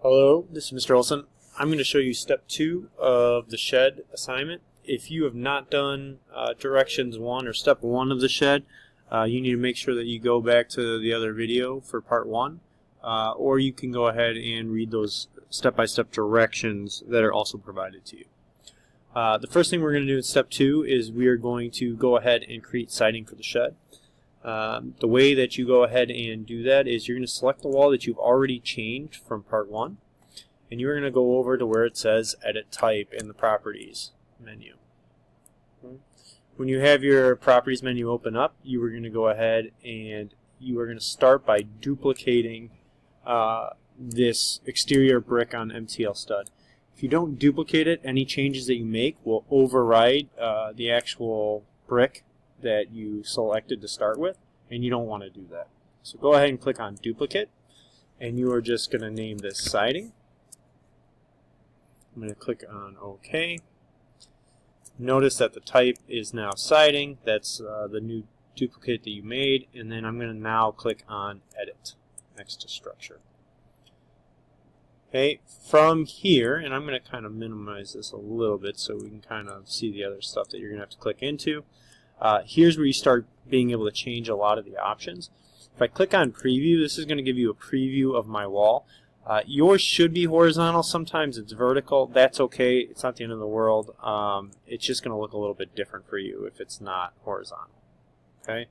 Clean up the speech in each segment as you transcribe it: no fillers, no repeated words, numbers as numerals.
Hello, this is Mr. Olson. I'm going to show you step 2 of the shed assignment. If you have not done directions 1 or step 1 of the shed, you need to make sure that you go back to the other video for part 1, or you can go ahead and read those step-by-step directions that are also provided to you. The first thing we're going to do in step 2 is we are going to go ahead and create siding for the shed. The way that you go ahead and do that is you're going to select the wall that you've already changed from part 1, and you're going to go over to where it says Edit Type in the Properties menu. When you have your Properties menu open up, you are going to go ahead and you are going to start by duplicating this exterior brick on MTL stud. If you don't duplicate it, any changes that you make will override the actual brick that you selected to start with, and you don't want to do that. So go ahead and click on Duplicate, and you are just going to name this Siding. I'm going to click on OK. Notice that the type is now Siding. That's the new duplicate that you made, and then I'm going to now click on Edit next to Structure. Okay, from here, and I'm going to kind of minimize this a little bit so we can kind of see the other stuff that you're going to have to click into. Here's where you start being able to change a lot of the options. If I click on Preview, this is going to give you a preview of my wall. Yours should be horizontal. Sometimes it's vertical. That's okay. It's not the end of the world. It's just going to look a little bit different for you if it's not horizontal. Okay.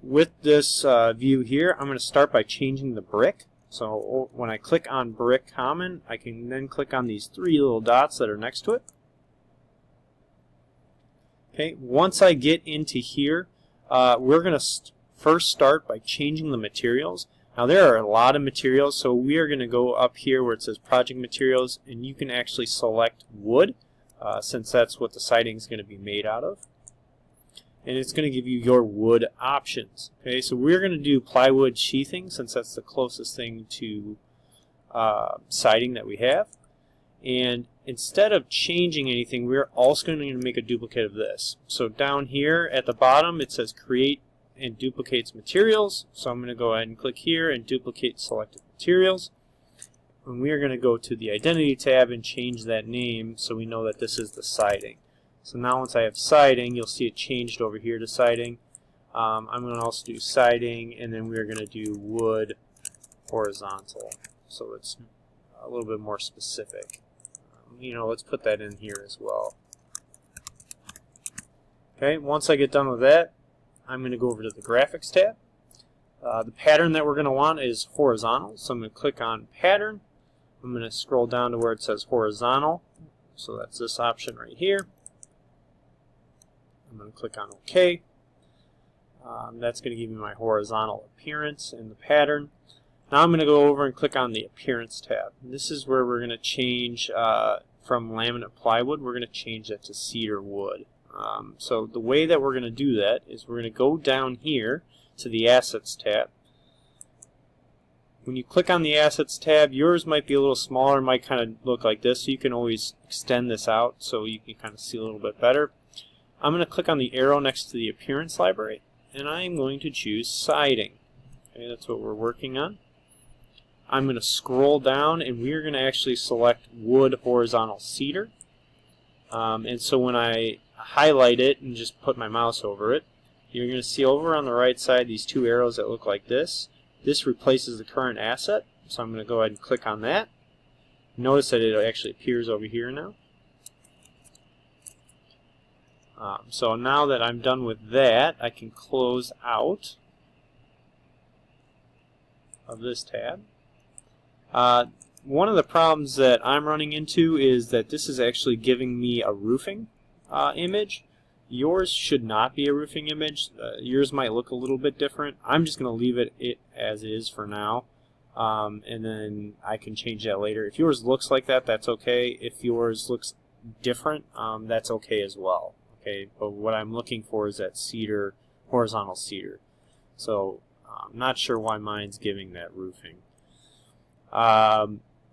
With this view here, I'm going to start by changing the brick. So when I click on Brick Common, I can then click on these 3 little dots that are next to it. Okay, once I get into here, we're going to first start by changing the materials. Now there are a lot of materials, so we are going to go up here where it says Project Materials, and you can actually select wood, since that's what the siding is going to be made out of. And it's going to give you your wood options. Okay, so we're going to do plywood sheathing, since that's the closest thing to siding that we have. And instead of changing anything, we're also going to make a duplicate of this. So down here at the bottom, it says Create and Duplicates Materials. So I'm going to go ahead and click here and duplicate selected materials. And we are going to go to the Identity tab and change that name so we know that this is the siding. So now once I have siding, you'll see it changed over here to siding. I'm going to also do siding, and then we're going to do wood horizontal. So it's a little bit more specific. Let's put that in here as well. Okay, once I get done with that, I'm going to go over to the Graphics tab. The pattern that we're going to want is horizontal, so I'm going to click on Pattern. I'm going to scroll down to where it says Horizontal, so that's this option right here. I'm going to click on OK. That's going to give me my horizontal appearance in the pattern. Now I'm going to go over and click on the Appearance tab. This is where we're going to change from laminate plywood, we're going to change that to cedar wood. So the way that we're going to do that is we're going to go down here to the Assets tab. When you click on the Assets tab, yours might be a little smaller, might kind of look like this, so you can always extend this out so you can kind of see a little bit better. I'm going to click on the arrow next to the Appearance library, and I'm going to choose Siding. Okay, that's what we're working on. I'm going to scroll down, and we're going to actually select Wood Horizontal Cedar. And so when I highlight it and just put my mouse over it, you're going to see over on the right side these 2 arrows that look like this. This replaces the current asset, so I'm going to go ahead and click on that. Notice that it actually appears over here now. So now that I'm done with that, I can close out of this tab. One of the problems that I'm running into is that this is actually giving me a roofing image. Yours should not be a roofing image. Yours might look a little bit different. I'm just going to leave it as is for now, and then I can change that later. If yours looks like that, that's okay. If yours looks different, that's okay as well. Okay, but what I'm looking for is that cedar, horizontal cedar. So I'm not sure why mine's giving that roofing.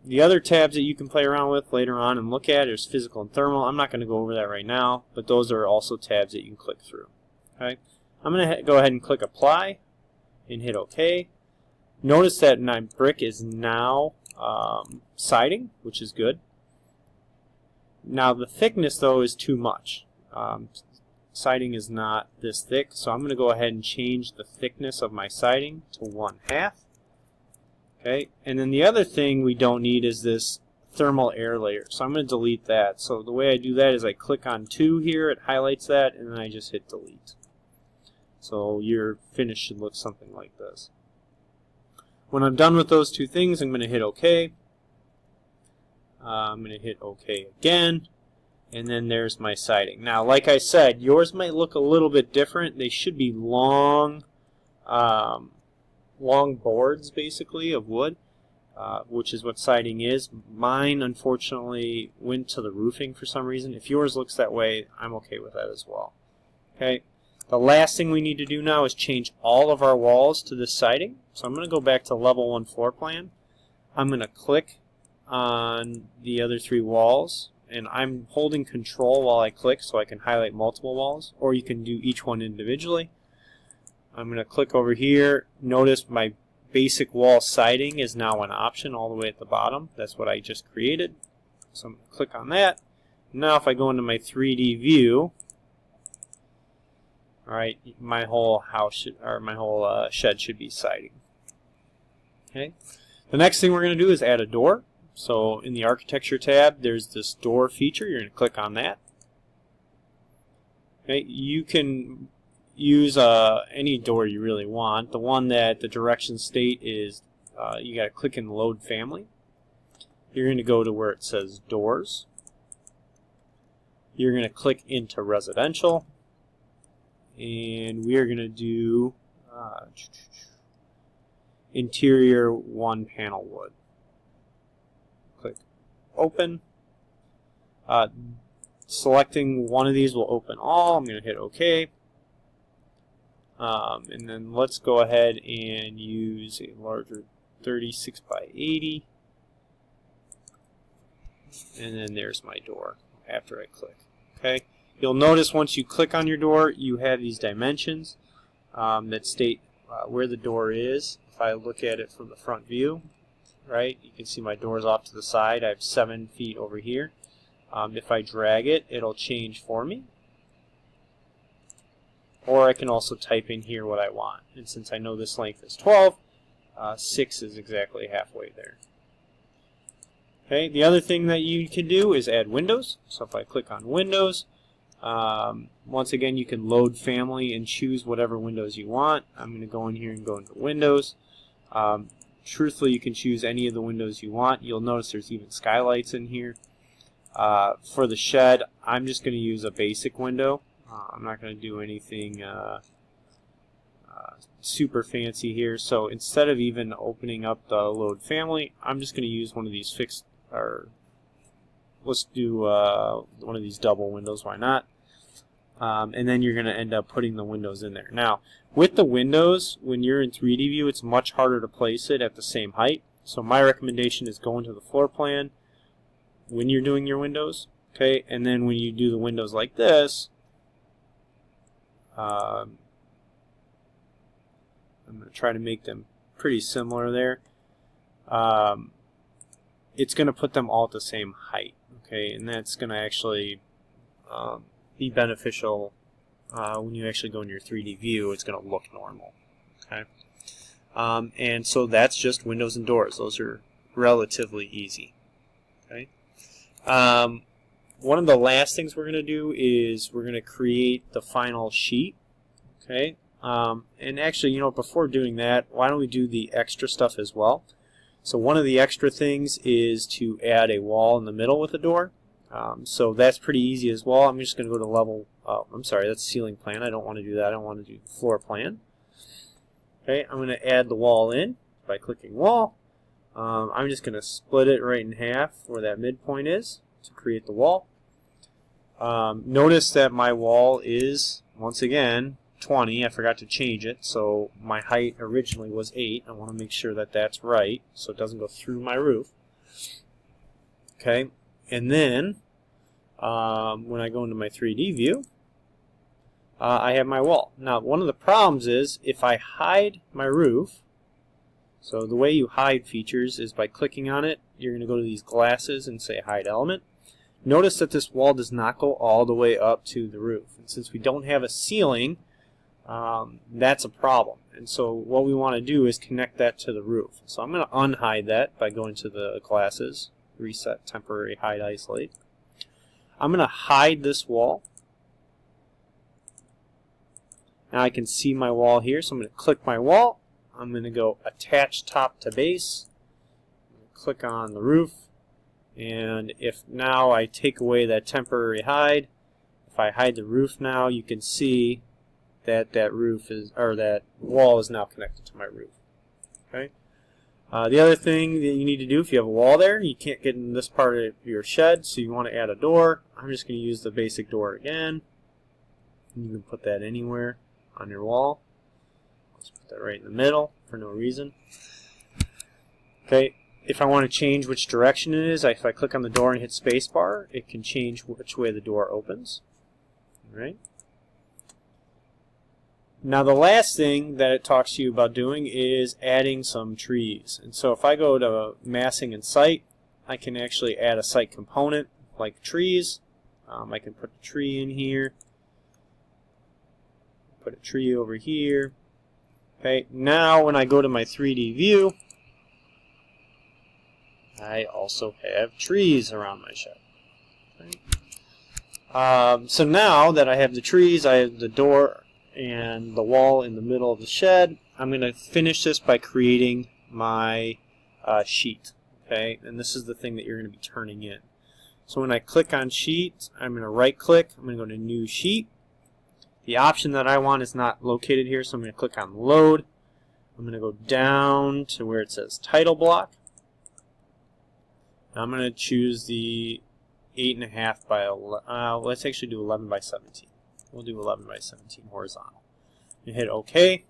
The other tabs that you can play around with later on and look at is physical and thermal. I'm not going to go over that right now, but those are also tabs that you can click through. Okay, I'm going to go ahead and click Apply and hit OK. Notice that my brick is now siding, which is good. Now the thickness though is too much. Siding is not this thick, so I'm going to go ahead and change the thickness of my siding to 1/2. Okay, and then the other thing we don't need is this thermal air layer, so I'm going to delete that. So the way I do that is I click on 2 here, it highlights that, and then I just hit delete. So your finish should look something like this. When I'm done with those two things, I'm going to hit OK. I'm going to hit OK again. And then there's my siding. Now, like I said, yours might look a little bit different. They should be long boards, basically, of wood, which is what siding is. Mine, unfortunately, went to the roofing for some reason. If yours looks that way, I'm okay with that as well. Okay. The last thing we need to do now is change all of our walls to this siding. So I'm going to go back to level 1 floor plan. I'm going to click on the other 3 walls. And I'm holding control while I click so I can highlight multiple walls, or you can do each one individually. I'm going to click over here. Notice my basic wall siding is now an option all the way at the bottom. That's what I just created. So I'm going to click on that. Now if I go into my 3D view, alright, my whole house should, or my whole shed should be siding. Okay. The next thing we're going to do is add a door. So in the architecture tab, there's this door feature. You're going to click on that. Okay, you can use any door you really want. The one that the directions state is you got to click in load family. You're going to go to where it says doors. You're going to click into residential, and we are going to do interior 1 panel wood. Click open. Selecting one of these will open all. I'm going to hit OK. And then let's go ahead and use a larger 36 by 80. And then there's my door after I click. Okay. You'll notice once you click on your door, you have these dimensions that state where the door is. If I look at it from the front view, right, you can see my door's off to the side. I have 7 feet over here. If I drag it, it'll change for me. Or I can also type in here what I want. And since I know this length is 12, 6 is exactly halfway there. Okay, the other thing that you can do is add windows. So if I click on windows, once again you can load family and choose whatever windows you want. I'm going to go in here and go into windows. Truthfully, you can choose any of the windows you want. You'll notice there's even skylights in here. For the shed, I'm just going to use a basic window. I'm not going to do anything super fancy here. So instead of even opening up the load family, I'm just going to use one of these fixed, or let's do one of these double windows, why not? And then you're going to end up putting the windows in there. Now, with the windows, when you're in 3D view, it's much harder to place it at the same height. So my recommendation is go into the floor plan when you're doing your windows, okay? And then when you do the windows like this, I'm going to try to make them pretty similar there. It's going to put them all at the same height, okay? And that's going to actually be beneficial when you actually go in your 3D view. It's going to look normal, okay? And so that's just windows and doors. Those are relatively easy, okay? One of the last things we're going to do is we're going to create the final sheet, okay? And actually, you know, before doing that, why don't we do the extra stuff as well? So one of the extra things is to add a wall in the middle with a door. So that's pretty easy as well. I'm just going to go to level, I'm sorry, that's ceiling plan. I don't want to do that. I don't want to do floor plan. Okay, I'm going to add the wall in by clicking wall. I'm just going to split it right in half where that midpoint is to create the wall. Notice that my wall is, once again, 20. I forgot to change it, so my height originally was 8. I want to make sure that that's right so it doesn't go through my roof. Okay, and then when I go into my 3D view, I have my wall. Now, one of the problems is if I hide my roof, So the way you hide features is by clicking on it. You're going to go to these glasses and say hide element. Notice that this wall does not go all the way up to the roof. And since we don't have a ceiling, that's a problem. And so what we want to do is connect that to the roof. So I'm going to unhide that by going to the glasses, reset temporary hide isolate. I'm going to hide this wall. Now I can see my wall here, so I'm going to click my wall. I'm going to go attach top to base, click on the roof, and if now I take away that temporary hide, if I hide the roof now, you can see that that wall is now connected to my roof. Okay. The other thing that you need to do, if you have a wall there, you can't get in this part of your shed, so you want to add a door. I'm just going to use the basic door again. You can put that anywhere on your wall. Let's put that right in the middle for no reason. Okay, if I want to change which direction it is, if I click on the door and hit spacebar, it can change which way the door opens. All right. Now the last thing that it talks to you about doing is adding some trees. And so if I go to massing and site, I can actually add a site component like trees. I can put a tree in here, put a tree over here. Okay, now when I go to my 3D view, I also have trees around my shed. Okay. So now that I have the trees, I have the door and the wall in the middle of the shed, I'm going to finish this by creating my sheet. Okay, and this is the thing that you're going to be turning in. So when I click on sheet, I'm going to right click, I'm going to go to new sheet. The option that I want is not located here, so I'm going to click on load. I'm going to go down to where it says title block. I'm going to choose the 8.5 by 11. Let's actually do 11 by 17. We'll do 11 by 17 horizontal. You hit OK.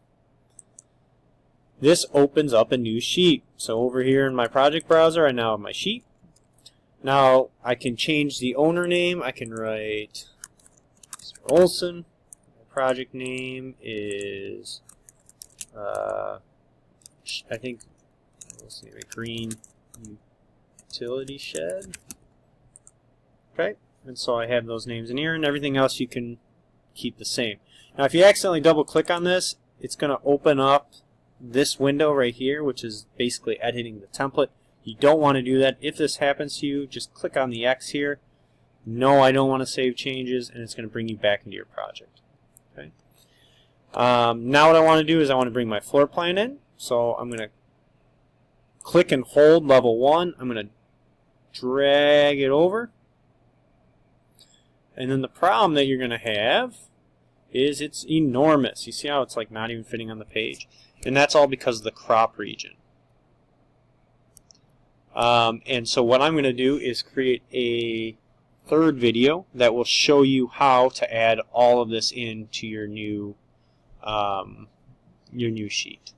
This opens up a new sheet. So over here in my project browser, I now have my sheet. Now I can change the owner name. I can write Mr. Olson. My project name is I think let's see, green utility shed. Okay, and so I have those names in here, and everything else you can keep the same. Now if you accidentally double click on this, it's going to open up this window right here, which is basically editing the template. You don't want to do that. If this happens to you, just click on the X here. No, I don't want to save changes, and it's going to bring you back into your project. Okay. Now what I want to do is I want to bring my floor plan in. So I'm going to click and hold level 1. I'm going to drag it over. And then the problem that you're going to have is it's enormous. You see how it's like not even fitting on the page? And that's all because of the crop region. And so what I'm going to do is create a third video that will show you how to add all of this into your new sheet.